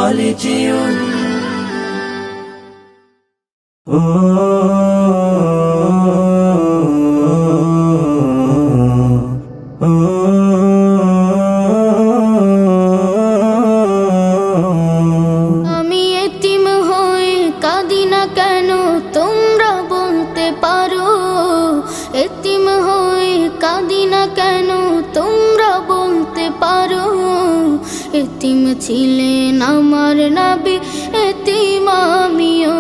خالديون আমি এতিম হয়ে কাঁদি না কেন তোমরা বলতে পারো, এতিম হয়ে কাঁদি না কেন তোমরা বলতে পারো। এতিম ছিলেন আমার নবী, এতিম আমিও।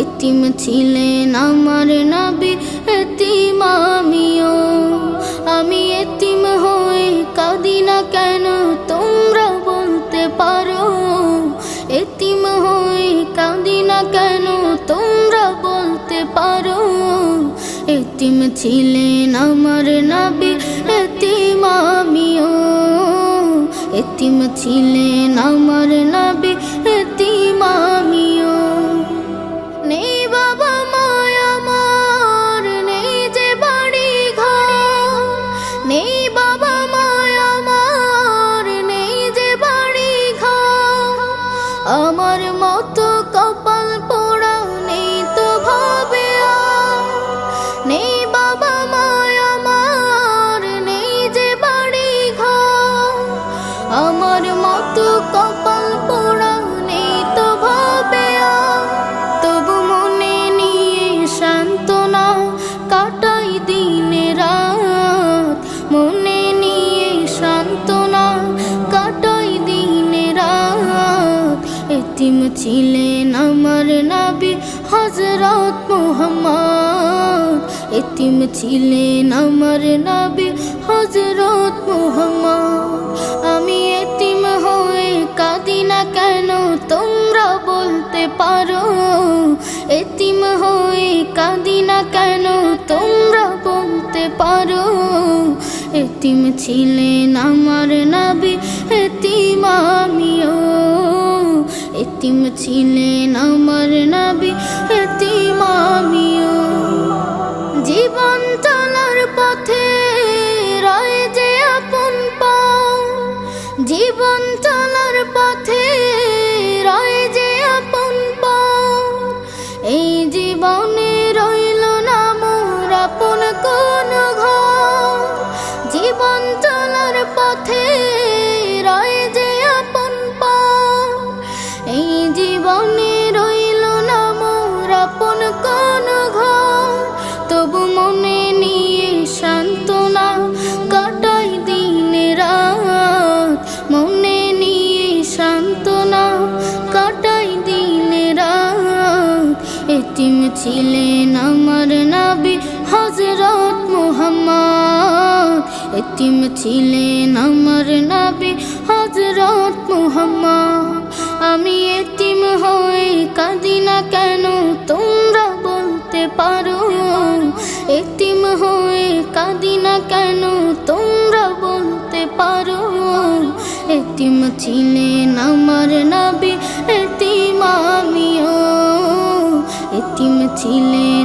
এতিম ছিলেন আমার নবী, এতিম আমিও। আমি এতিম হয়ে কাঁদি না কেন তোমরা বলতে পারো, এতিম হয়ে কাঁদি না কেন তোমরা বলতে পারো। এতিম ছিলেন আমার নবী, এতিম আমিও। এতিম ছিলেন আমার নবী, এতিম আমিও। নেই বাবা মায় আমার, নেই যে বাড়ি ঘর, নেই বাবা মায় আমার, নেই যে বাড়ি ঘর। আমার মতো কপাল পোড়া নেই তো ভাবে আর, নেই বাবা মায় আমার, নেই যে বাড়ি ঘর। আমার মতো কপাল পোড়া নেই তো ভাবে আর, তবু মনে নিয়ে সান্ত্বনা কাটাই দিনে রাত। মনে নিয়ে সান্ত্বনা কাটাই দিনে রাত। এতিম ছিলেন আমার নবী হযরত মুহাম্মদ, এতিম ছিলেন আমার নবী হযরত মুহাম্মদ। আমি এতিম হয়ে কাঁদি না কেন তোমরা বলতে পারো, এতিম হয়ে কাঁদি না কেন তোমরা বলতে পারো। এতিম ছিলেন আমার নবী, এতিম আমিও। এতিম ছিলেন আমার নবী, এতিম আমিও। জীবন চলার পথে রয় যে আপন পাও, জীবন চলার পথে রয় যে আপন পাও। এই জীবনে রইল না মোর আপন কোন ঘর, জীবন চলার পথে রয় যে আপন পাও। এই জীবনে রইল না মোর আপন কোন ঘর, তবু মনে নিয়ে সান্ত্বনা কাটাই দিনে রাত। মনে নিয়ে সান্ত্বনা কাটাই দিনে রাত। এতিম ছিলেন আমার নবী হযরত মুহাম্মদ, এতিম ছিলেন আমার নবী হযরত মুহাম্মদ। আমি এতিম হয়ে কাঁদি না কেন তোমরা বলতে পারো, এতিম হয়ে কাঁদি না কেন তোমরা বলতে পারো। এতিম ছিলেন আমার নবী, এতিম আমিও। এতিম ছিলেন